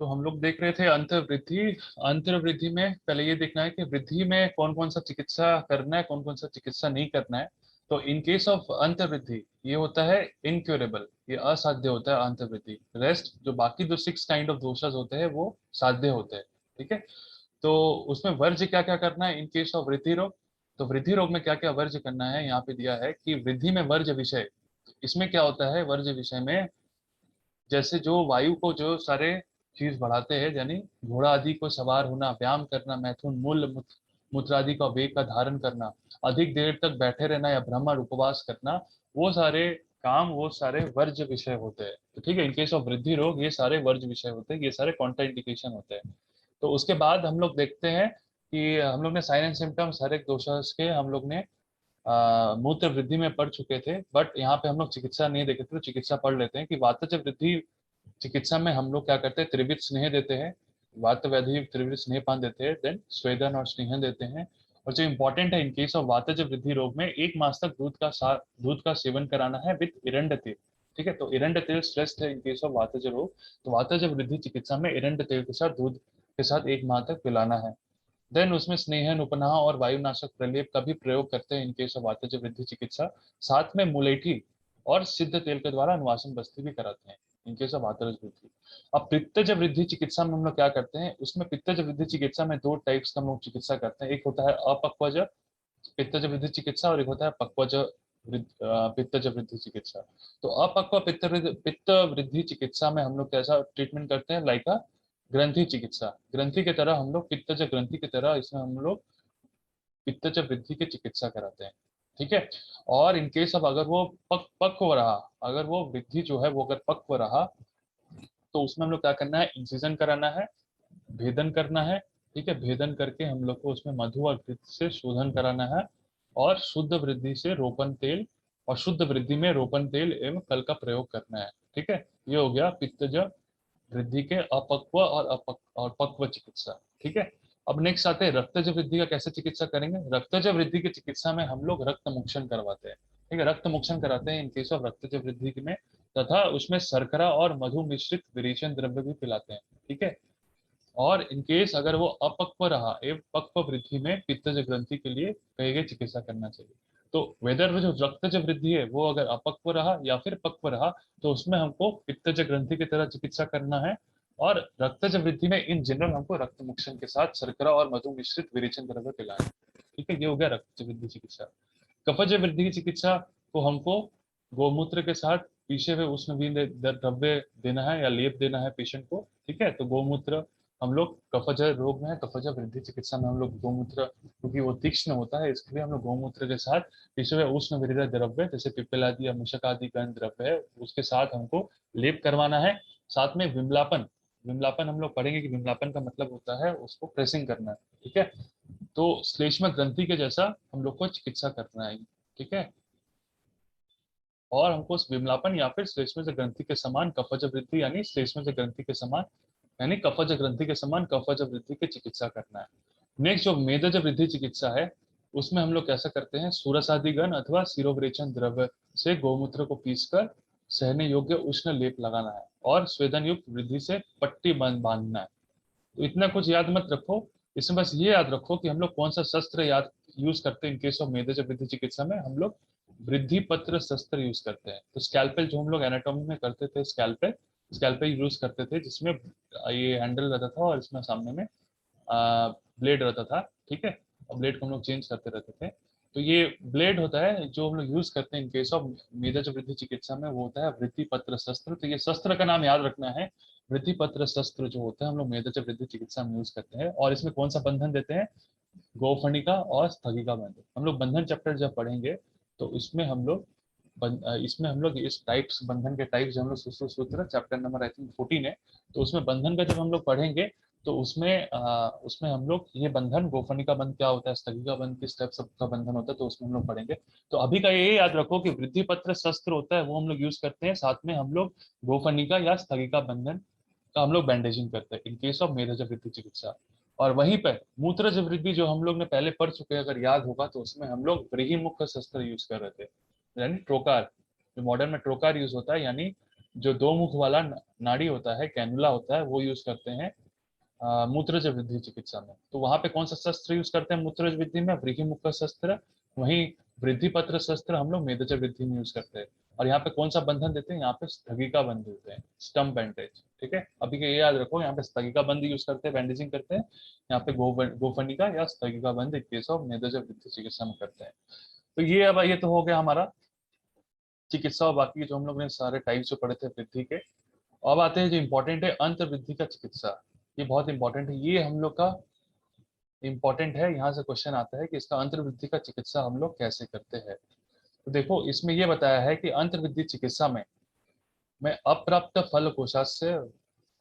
तो हम लोग देख रहे थे अंतर्वृद्धि। अंतर्वृद्धि में पहले ये देखना है कि वृद्धि में कौन कौन सा चिकित्सा करना है, कौन कौन सा चिकित्सा नहीं करना है। तो इन केस ऑफ अंतर्वृद्धि ये होता है इनक्योरेबल, ये असाध्य होता है अंतर्वृद्धि। रेस्ट जो बाकी जो 6 काइंड ऑफ दोषास होते हैं वो साध्य होते हैं। ठीक है। तो उसमें वर्ज्य क्या क्या करना है इन केस ऑफ वृद्धि रोग। तो वृद्धि रोग में क्या क्या वर्ज्य करना है यहाँ पे दिया है कि वृद्धि में वर्ज्य विषय। इसमें क्या होता है वर्ज्य विषय में, जैसे जो वायु को जो सारे चीज बढ़ाते हैं, यानी घोड़ा आदि को सवार होना, व्यायाम करना, मैथुन, मूत्र आदि का वेग का धारण करना, अधिक देर तक बैठे रहना या भ्रमण उपवास करना, वो सारे काम वो सारे वर्ज्य विषय होते हैं। तो ठीक है, इन केस ऑफ वृद्धि रोग ये सारे वर्ज्य विषय होते हैं, ये सारे कॉन्ट्राइंडिकेशन होते हैं। तो उसके बाद हम लोग देखते हैं कि हम लोग ने साइन एंड सिम्टम्स हर एक दोषास के हम लोग ने मूत्र वृद्धि में पढ़ चुके थे, बट यहाँ पे हम लोग चिकित्सा नहीं देखे थे, तो चिकित्सा पढ़ लेते हैं कि वातज वृद्धि चिकित्सा में हम लोग क्या करते हैं, त्रिविध स्नेह देते हैं, वात व्याधि त्रिविध स्नेहपान देते हैं, देन स्वेदन और स्नेह देते हैं। और जो इंपॉर्टेंट है इन केस ऑफ वातज वृद्धि रोग में 1 मास तक दूध का सेवन कराना है विद इरंड तेल। ठीक है, तो इरंड तेल श्रेष्ठ है इन केस ऑफ वातज रोग। तो वातज वृद्धि चिकित्सा में इरंड तेल के साथ दूध के साथ 1 माह तक पिलाना है। देन उसमें स्नेहन, उपनाह और वायुनाशक प्रलेप का भी प्रयोग करते हैं इन केस ऑफ वातज वृद्धि चिकित्सा। साथ में मुलेठी और सिद्ध तेल के द्वारा अनुवासन बस्ती भी कराते हैं इन केस ऑफ वातज वृद्धि। अब पित्तज वृद्धि चिकित्सा में हम लोग क्या करते हैं, उसमें पित्तज वृद्धि चिकित्सा में 2 टाइप्स का हम लोग चिकित्सा करते हैं। एक होता है अपक्वज पित्तज वृद्धि चिकित्सा और एक होता है पक्वज पित्तज वृद्धि चिकित्सा। तो अपक्व पित्त वृद्धि चिकित्सा में हम लोग कैसा ट्रीटमेंट करते हैं, लाइक ग्रंथि चिकित्सा, ग्रंथि की तरह हम लोग पित्तज ग्रंथि की तरह इसमें हम लोग पित्तज वृद्धि की चिकित्सा कराते हैं। ठीक है। और इन केस अब अगर वो पक्व रहा, अगर वो वृद्धि जो है वो अगर पक्व रहा, तो उसमें हम लोग क्या करना है, इंसिजन कराना है, भेदन करना है। ठीक है, भेदन करके हम लोग को उसमें मधु और घृत से शोधन कराना है, और शुद्ध वृद्धि से रोपण तेल, और शुद्ध वृद्धि में रोपण तेल एवं कल का प्रयोग करना है। ठीक है, ये हो गया पित्तज वृद्धि के अपक्व और पक्व चिकित्सा। ठीक है। अब नेक्स्ट आते हैं रक्तज वृद्धि का कैसे चिकित्सा करेंगे। रक्तज वृद्धि की चिकित्सा में हम लोग रक्त मुक्षण करवाते हैं। ठीक है, रक्त मुक्षण कराते हैं इन केस ऑफ रक्तज वृद्धि में, तथा उसमें शर्करा और मधु मिश्रित विरेचन द्रव्य भी पिलाते हैं। ठीक है। और इन केस अगर वो अपक्व रहा एवं पक्व वृद्धि में पित्तज ग्रंथि के लिए कही गई चिकित्सा करना चाहिए। तो वेदर जो रक्तज वृद्धि है वो अगर अपक्व रहा या फिर पक्व रहा, तो उसमें हमको पित्तज ग्रंथि की तरह चिकित्सा करना है। और रक्तज वृद्धि में इन जनरल हमको रक्त मुक्षण के साथ शर्करा और मधु मिश्रित विरेचन द्रव्य पिलाना है। ठीक है, ये हो गया रक्तज वृद्धि चिकित्सा। कफज वृद्धि की चिकित्सा को हमको गौमूत्र के साथ पीसे हुए उष्ण द्रव्य देना है या लेप देना है पेशेंट को। ठीक है, तो गौमूत्र हम लोग कफज रोग में, कफज वृद्धि चिकित्सा में हम लोग गौमूत्र, क्योंकि वो तीक्ष्ण होता है इसके लिए हम लोग गौमूत्र के साथ पीसे हुए उष्ण विरेचन द्रव्य जैसे पिप्पल आदि या मूषक आदि गंध द्रव्य है उसके साथ हमको लेप करवाना है। साथ में विमलापन, विमलापन हम लोग पढ़ेंगे कि विमलापन का मतलब होता है उसको प्रेसिंग करना है। ठीक है, तो श्लेष्म ग्रंथि के जैसा हम लोग को चिकित्सा करना है। ठीक है, और हमको विमलापन या फिर श्लेष्मज ग्रंथि के समान कफज वृद्धि यानी श्लेष्मज ग्रंथि के समान यानी कफज ग्रंथि के समान कफज वृद्धि की चिकित्सा करना है। नेक्स्ट जो मेदज वृद्धि चिकित्सा है, उसमें हम लोग कैसा करते हैं, सूरसादिगण अथवा सिरोवरेचन द्रव्य से गौमूत्र को पीसकर सहने योग्य उष्ण लेप लगाना है, और स्वेदन युक्त वृद्धि से पट्टी बांधना है। तो इतना कुछ याद मत रखो, इसमें बस ये याद रखो कि हम लोग कौन सा शस्त्र याद यूज करते हैं इन केस ऑफ मेदज वृद्धि चिकित्सा में, हम लोग वृद्धि पत्र शस्त्र यूज करते हैं। तो स्कैल्पेल जो हम लोग एनाटॉमी में करते थे, स्कैल्पेल स्कैल्पेल यूज करते थे, जिसमें ये हैंडल रहता था और इसमें सामने में ब्लेड रहता था। ठीक है, और ब्लेड को हम लोग चेंज करते रहते थे। तो ये ब्लेड होता है जो हम लोग यूज करते हैं इन केस ऑफ मेदज वृद्धि चिकित्सा में, वो होता है वृद्धि पत्र शस्त्र। तो ये शस्त्र का नाम याद रखना है, वृद्धि पत्र शस्त्र जो होता है हम लोग मेदज वृद्धि चिकित्सा में यूज करते हैं। और इसमें कौन सा बंधन देते हैं, गोफणिका और स्थगिका बंधन। हम लोग बंधन चैप्टर जब पढ़ेंगे तो इसमें हम लोग इस टाइप्स बंधन के टाइप्स जो हम लोग सूत्र चैप्टर नंबर आई थिंक 14 है, तो उसमें बंधन का जब हम लोग पढ़ेंगे तो उसमें हम लोग ये बंधन गोफणिका बंध क्या होता है, स्थगिका बंध किस टाइप का बंधन होता है, तो उसमें हम लोग पढ़ेंगे। तो अभी का ये याद रखो कि वृद्धि पत्र शस्त्र होता है वो हम लोग यूज करते हैं, साथ में हम लोग गोफणिका या स्थगिका बंधन का हम लोग बैंडेजिंग करते हैं इन केस ऑफ मेदज वृद्धि चिकित्सा। और वहीं पर मूत्रज वृद्धि जो हम लोग ने पहले पढ़ चुके हैं, अगर याद होगा तो उसमें हम लोग व्रीहि मुख शस्त्र यूज कर रहे थे, यानी ट्रोकार, जो मॉडर्न में ट्रोकार यूज होता है, यानी जो दो मुख वाला नाड़ी होता है, कैनुला होता है, वो यूज करते हैं मूत्रज वृद्धि चिकित्सा में। तो वहां पे कौन सा शस्त्र यूज करते हैं मूत्रज वृद्धि में? व्रीहि मुख शस्त्र। वहीं वृद्धि पत्र शस्त्र हम लोग मेदज वृद्धि में यूज करते हैं। और यहाँ पे कौन सा बंधन देते हैं? यहाँ पे स्थगिका बंध देते हैं, स्टम्प बैंडेज। ठीक है, अभी ये याद रखो, यहाँ पे स्थगिका बंध यूज करते हैं, बैंडेजिंग करते हैं। यहाँ पे गोफनिका या स्थगिका बंध केस ऑफ मेदज वृद्धि चिकित्सा में करते हैं। तो ये अब ये तो हो गया हमारा चिकित्सा, और बाकी जो हम लोग ने सारे टाइप्स जो पढ़े थे वृद्धि के। अब आते हैं जो इम्पोर्टेंट है, अंत वृद्धि का चिकित्सा। ये बहुत इंपॉर्टेंट है, ये हम लोग का इम्पोर्टेंट है। यहाँ से क्वेश्चन आता है कि इसका अंतर्वृद्धि का चिकित्सा हम लोग कैसे करते हैं। तो देखो, इसमें ये बताया है कि अंतर्वृद्धि चिकित्सा में मैं अप्राप्त फल कोशास्य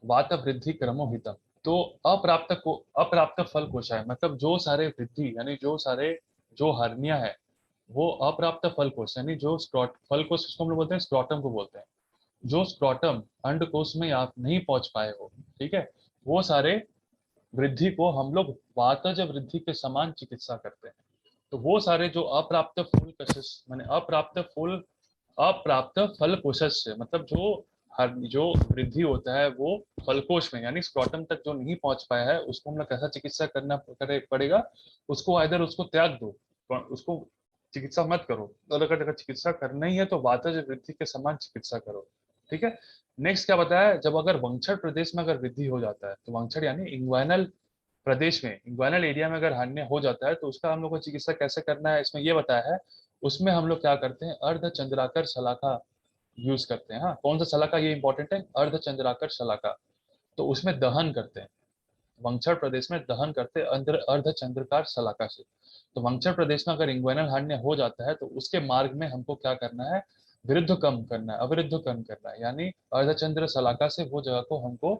वात वृद्धि क्रमोहितम। तो अप्राप्त फल कोशाय मतलब जो सारे वृद्धि, यानी जो सारे जो हर्निया है, वो अप्राप्त फल कोश, यानी जो फल कोश उसको हम लोग बोलते हैं, स्क्रॉटम को बोलते हैं। जो स्क्रॉटम अंडकोश में आप नहीं पहुंच पाए हो, ठीक है, वो सारे वृद्धि को हम लोग वातज वृद्धि के समान चिकित्सा करते हैं। तो वो सारे जो अप्राप्त फूल कशिश माने अप्राप्त फल कोशश से, मतलब जो वृद्धि होता है वो फलकोश में यानी स्क्रॉटम तक जो नहीं पहुंच पाया है, उसको हम लोग कैसा चिकित्सा करना पड़ेगा? उसको आइदर उसको त्याग दो, उसको चिकित्सा मत करो। और अगर चिकित्सा करना ही है तो वातज वृद्धि के समान चिकित्सा करो। ठीक है। नेक्स्ट क्या बताया? जब अगर वंक्षण प्रदेश में अगर वृद्धि हो जाता है, तो वंक्षण यानी इंग्वाइनल प्रदेश में, इंग्वाइनल एरिया में अगर हान्य हो जाता है, तो उसका हम लोग को चिकित्सा कैसे करना है, इसमें ये बताया है। उसमें हम लोग क्या करते हैं? अर्ध चंद्राकर शलाका यूज करते हैं। हाँ, कौन सा शलाका? ये इंपॉर्टेंट है, अर्ध चंद्राकर शलाका। तो उसमें दहन करते हैं, वंक्षण प्रदेश में दहन करते हैं अर्ध चंद्रकार शलाका से। तो वंक्षण प्रदेश में अगर इंग्वाइनल हान्य हो जाता है, तो उसके मार्ग में हमको क्या करना है? विरुद्ध कम करना है, अविरुद्ध कम करना है, यानी अर्धचंद्र शलाका से वो जगह को हमको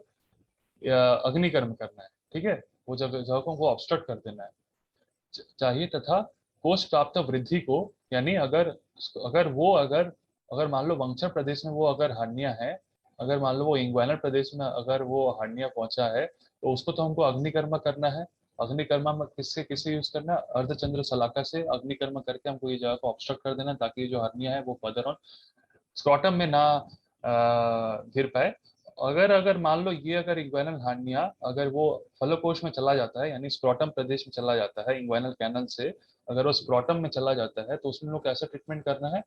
अग्निकर्म करना है। ठीक है, वो जगह को हमको ऑब्स्ट्रक्ट कर देना है चाहिए। तथा कोष प्राप्त वृद्धि को, यानी अगर अगर वो अगर अगर मान लो वंक्षण प्रदेश में वो अगर हानिया है, अगर मान लो वो इंग्वाइनल प्रदेश में अगर वो हानिया पहुंचा है, तो उसको तो हमको अग्निकर्म करना है। अग्निकर्मा में किससे किसे यूज करना है? अर्धचंद्र शलाका से अग्निकर्म करके हमको ये जगह को ऑब्स्ट्रक्ट कर देना, ताकि जो हर्निया है वो फर्दर ऑन स्क्रॉटम में ना गिर पाए। अगर अगर मान लो ये अगर इंग्वाइनल हार्निया अगर वो फलोकोश में चला जाता है, यानी स्क्रॉटम प्रदेश में चला जाता है इंग्वाइनल कैनल से, अगर वो स्क्रॉटम में चला जाता है, तो उसमें लोग कैसा ट्रीटमेंट करना है?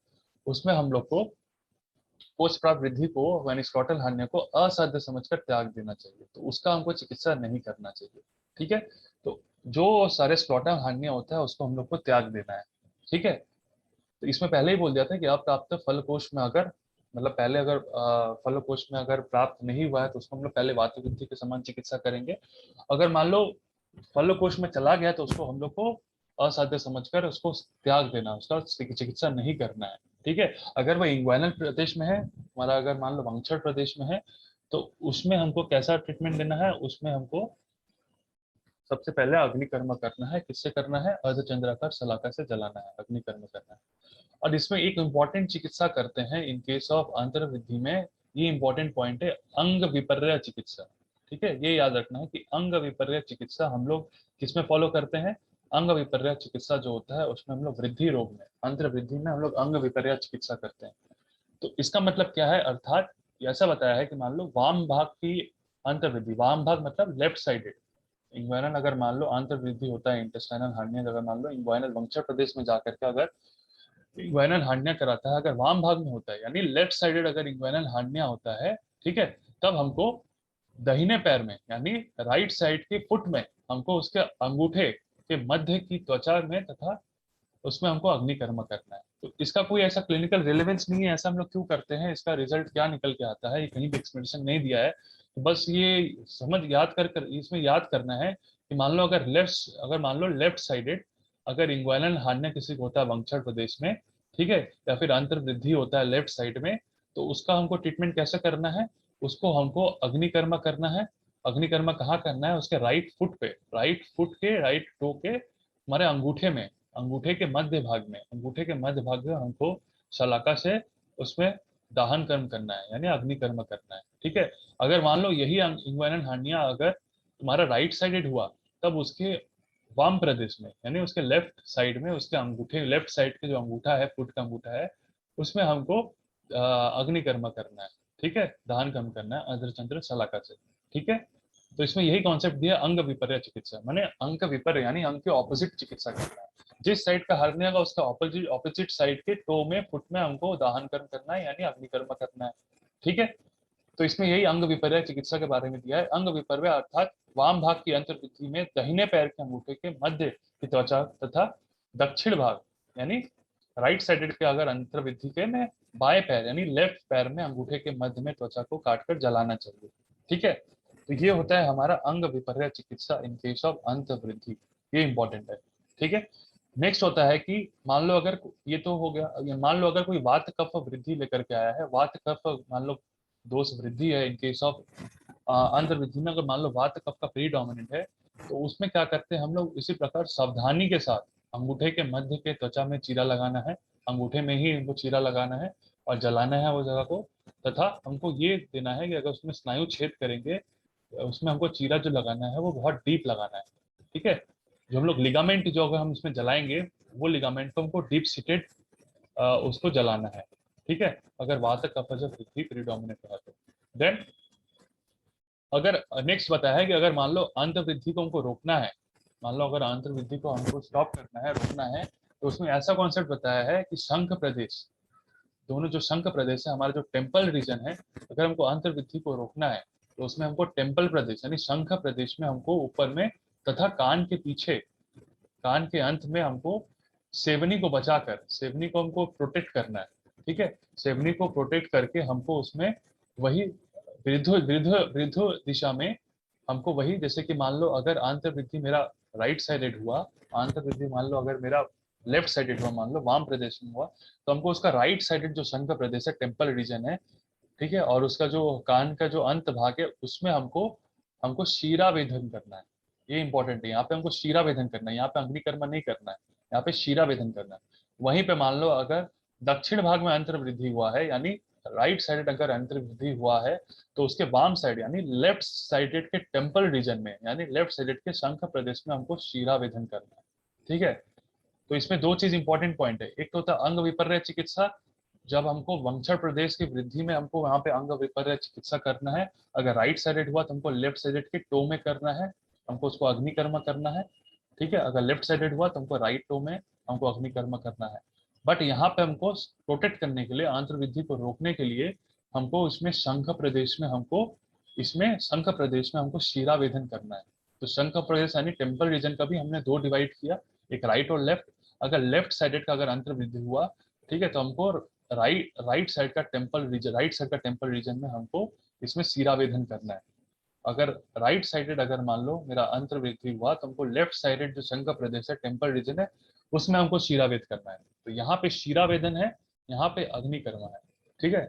उसमें हम लोग को पोस्ट प्राप्त वृद्धि को यानी स्क्रॉटल हार्निया को असाध्य समझकर त्याग देना चाहिए। तो उसका हमको चिकित्सा नहीं करना चाहिए। ठीक है, तो जो सारे स्क्रॉटल हार्निया होता है उसको हम लोग को त्याग देना है। ठीक है, तो इसमें पहले ही बोल दिया था कि अप्राप्त फल कोश में अगर, मतलब पहले अगर फल कोश में अगर प्राप्त नहीं हुआ है, तो उसको हम लोग पहले वात वृद्धि के समान चिकित्सा करेंगे। अगर मान लो फल कोश में चला गया, तो उसको हम लोग को असाध्य समझकर उसको त्याग देना, उसका चिकित्सा नहीं करना है। ठीक है, अगर वह इंग्वाइनल प्रदेश में है हमारा, अगर मान लो वंक्षण प्रदेश में है, तो उसमें हमको कैसा ट्रीटमेंट देना है? उसमें हमको सबसे पहले अग्निकर्म करना है। किससे करना है? अर्धचंद्राकार शलाका से जलाना है, अग्निकर्म करना है। और इसमें एक इम्पॉर्टेंट चिकित्सा करते हैं इन केस ऑफ अंतर्वृद्धि में, ये इंपॉर्टेंट पॉइंट है, अंग विपर्य चिकित्सा। ठीक है, ये याद रखना है कि अंग विपर्य चिकित्सा हम लोग किसमें फॉलो करते हैं? अंग विपर्य चिकित्सा जो होता है उसमें हम लोग वृद्धि रोग में, अंतर्वृद्धि में हम लोग अंग विपर्य चिकित्सा करते हैं। तो इसका मतलब क्या है? अर्थात ऐसा बताया है कि मान लो वाम भाग की अंतर्वृद्धि, वाम भाग मतलब लेफ्ट साइडेड इंग्वाइनल, अगर मान लो अंतर्वृद्धि होता है इंटेस्टाइनल हार्निया, अगर मान लो इंग्वाइनल वंक्षण प्रदेश में जाकर के अगर इंग्वाइनल हार्निया कराता है, अगर वाम भाग में होता है यानी लेफ्ट साइडेड अगर इंग्वाइनल हार्निया होता है, ठीक है, तब हमको दाहिने पैर में यानी राइट साइड के फुट में हमको उसके अंगूठे के मध्य की त्वचा में तथा उसमें हमको अग्निकर्म करना है। तो इसका कोई ऐसा क्लिनिकल रिलेवेंस नहीं है, ऐसा हम लोग क्यों करते हैं, इसका रिजल्ट क्या निकल के आता है, ये कहीं भी एक्सप्लेनेशन नहीं दिया है। तो बस ये समझ याद कर इसमें याद करना है कि मान लो अगर मान लो लेफ्ट साइडेड अगर इंग्वाइनल हार्निया किसी को होता है वंक्षण प्रदेश में, ठीक है, या फिर अंतर्वृद्धि होता है लेफ्ट साइड में, तो उसका हमको ट्रीटमेंट कैसे करना है? उसको हमको अग्निकर्म करना है। अग्निकर्म कहाँ करना है? उसके राइट फुट के राइट टो के हमारे अंगूठे में, अंगूठे के मध्य भाग में, अंगूठे के मध्य भाग में हमको शलाका से उसमें दाहन कर्म करना है, यानी अग्निकर्म करना है। ठीक है, अगर मान लो यही इंग्वाइनल हार्निया अगर तुम्हारा राइट साइडेड हुआ, तब उसके वाम प्रदेश में यानी उसके लेफ्ट साइड में, उसके अंगूठे लेफ्ट साइड के जो अंगूठा है, फुट का अंगूठा है, उसमें हमको अग्निकर्म करना है। ठीक है, दहन कम करना है अर्धचंद्र शलाका से। ठीक है, तो इसमें यही कॉन्सेप्ट दिया, अंग विपर्य चिकित्सा, माने अंग विपर्य यानी अंग के ऑपोजिट चिकित्सा करना है। जिस साइड का हर्निया का उसका ऑपोजिट ऑपोजिट साइड के टो में, फुट में हमको दाहन कर्म करना है यानी अग्निकर्म करना है। ठीक है, तो इसमें यही अंग विपर्य चिकित्सा के बारे में दिया है। अंग विपर्य अर्थात वाम भाग की अंतर्वृद्धि में दाहिने पैर के अंगूठे के मध्य की त्वचा तथा दक्षिण भाग यानी राइट साइडेड के अगर अंतर्वृद्धि के में बाएं पैर यानी लेफ्ट पैर में अंगूठे के मध्य में त्वचा को काटकर जलाना चाहिए। ठीक है, तो ये होता है हमारा अंग विपर्य चिकित्सा इन केस ऑफ अंतर्वृद्धि, ये इंपॉर्टेंट है। ठीक है, नेक्स्ट होता है कि मान लो अगर ये तो हो गया, मान लो अगर कोई वात कफ वृद्धि लेकर के आया है, वात कफ मान लो दोष वृद्धि है इन केस ऑफ अंतर्वृद्धि में, अगर मान लो वात कफ का प्रीडोमिनेंट है तो उसमें क्या करते हैं हम लोग, इसी प्रकार सावधानी के साथ अंगूठे के मध्य के त्वचा में चीरा लगाना है, अंगूठे में ही इनको चीरा लगाना है और जलाना है वो जगह को, तथा हमको ये देना है कि अगर उसमें स्नायु छेद करेंगे उसमें हमको चीरा जो लगाना है वो बहुत डीप लगाना है। ठीक है, जो हम लोग लिगामेंट जो अगर हम इसमें जलाएंगे वो लिगामेंट को हमको डीप सीटेड उसको जलाना है। ठीक है, अगर वात कफ जब वृद्धि प्रीडोमिनेंट है तो देन अगर नेक्स्ट बताया है कि अगर मान लो अंतर्वृद्धि को हमको रोकना है, मान लो अगर अंतर्वृद्धि को हमको स्टॉप करना है, रोकना है, तो उसमें ऐसा कॉन्सेप्ट बताया है कि शंख प्रदेश, दोनों जो शंख प्रदेश है हमारा जो टेम्पल रीजन है, अगर हमको अंतर्वृद्धि को रोकना है तो उसमें हमको टेम्पल प्रदेश यानी शंख प्रदेश में हमको ऊपर में तथा कान के पीछे, कान के अंत में हमको सेवनी को बचाकर, सेवनी को हमको प्रोटेक्ट करना है। ठीक है, सेवनी को प्रोटेक्ट करके हमको उसमें वही वृद्ध वृद्ध वृद्ध दिशा में हमको वही, जैसे कि मान लो अगर अंतर्वृद्धि मेरा राइट साइडेड हुआ, अंतर्वृद्धि मान लो अगर मेरा लेफ्ट साइडेड हुआ, मान लो वाम प्रदेश में हुआ, तो हमको उसका राइट साइडेड जो शंख प्रदेश है टेम्पल रीजन है, ठीक है, और उसका जो कान का जो अंत भाग है उसमें हमको हमको शीरा वेधन करना है। ये इंपॉर्टेंट है, यहाँ पे हमको शीरा वेधन करना है, यहाँ पे अग्निकर्म नहीं करना है, यहाँ पे शीरा वेधन करना है। वहीं पे मान लो अगर दक्षिण भाग में अंतर्वृद्धि हुआ है यानी राइट साइडेड अगर अंतर्वृद्धि हुआ है तो उसके वाम साइड यानी लेफ्ट साइडेड के टेम्पल रीजन में यानी लेफ्ट साइडेड के शंख प्रदेश में हमको शीरा वेधन करना है। ठीक है, तो इसमें दो चीज इंपॉर्टेंट पॉइंट है, एक तो होता है अंग विपर्य चिकित्सा, जब हमको वंक्षण प्रदेश की वृद्धि में हमको वहां पे अंग विपर्य चिकित्सा करना है, अगर राइट साइडेड हुआ तो हमको लेफ्ट साइडेड के टो में करना है, हमको उसको अग्निकर्म करना है। ठीक है, अगर लेफ्ट साइडेड हुआ तो हमको राइट टो में हमको अग्निकर्म करना है। बट यहाँ पे हमको प्रोटेक्ट करने के लिए, अंतर्वृद्धि को रोकने के लिए हमको इसमें शंख प्रदेश में हमको, इसमें शंख प्रदेश में हमको शीरा वेधन करना है। तो शंख प्रदेश यानी टेम्पल रीजन का भी हमने दो डिवाइड किया, एक राइट और लेफ्ट। अगर लेफ्ट साइडेड का अगर अंतर्वृद्धि हुआ, ठीक है, तो हमको राइट साइड का टेम्पल रीजन, राइट साइड का टेम्पल रीजन में हमको इसमें शीरा वेधन करना है। अगर राइट साइडेड अगर मान लो मेरा अंतर्वृद्धि हुआ तो हमको लेफ्ट साइडेड जो शंख प्रदेश है टेम्पल रीजन है उसमें हमको शीरावेद करना है। तो यहाँ पे शीरावेदन है, यहाँ पे अग्निकर्म है। ठीक है,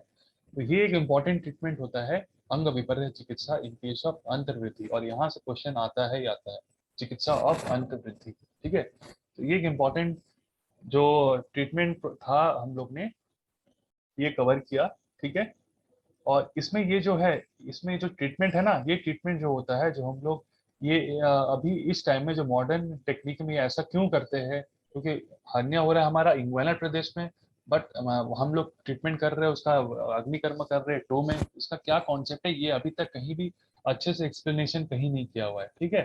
तो ये एक इम्पॉर्टेंट ट्रीटमेंट होता है अंग विपर्य चिकित्सा इन केस ऑफ अंतर्वृद्धि, और यहाँ से क्वेश्चन आता है ही आता है, चिकित्सा ऑफ अंतर्वृद्धि। ठीक है, तो ये एक इम्पॉर्टेंट जो ट्रीटमेंट था हम लोग ने ये कवर किया। ठीक है, और इसमें ये जो है, इसमें जो ट्रीटमेंट है ना, ये ट्रीटमेंट जो होता है जो हम लोग ये अभी इस टाइम में जो मॉडर्न टेक्निक में ऐसा क्यों करते हैं, क्योंकि हर्निया हो रहा है हमारा इंग्वाइनल प्रदेश में, बट हम लोग ट्रीटमेंट कर रहे हैं उसका, अग्निकर्म कर रहे हैं टो में, इसका क्या कॉन्सेप्ट है ये अभी तक कहीं भी अच्छे से एक्सप्लेनेशन कहीं नहीं किया हुआ है। ठीक है,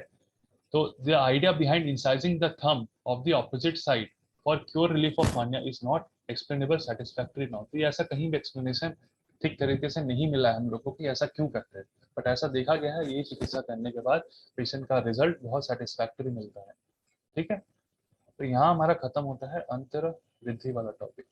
तो the idea behind incising the thumb of the opposite side for cure relief of hernia is not explainable satisfactory now. तो ये ऐसा कहीं भी एक्सप्लेनेशन ठीक तरीके से नहीं मिला है हम लोग को कि ऐसा क्यों करते हैं, बट ऐसा देखा गया है ये चिकित्सा करने के बाद पेशेंट का रिजल्ट बहुत सेटिस्फैक्टरी मिलता है। ठीक है, तो यहाँ हमारा खत्म होता है अंतर वृद्धि वाला टॉपिक।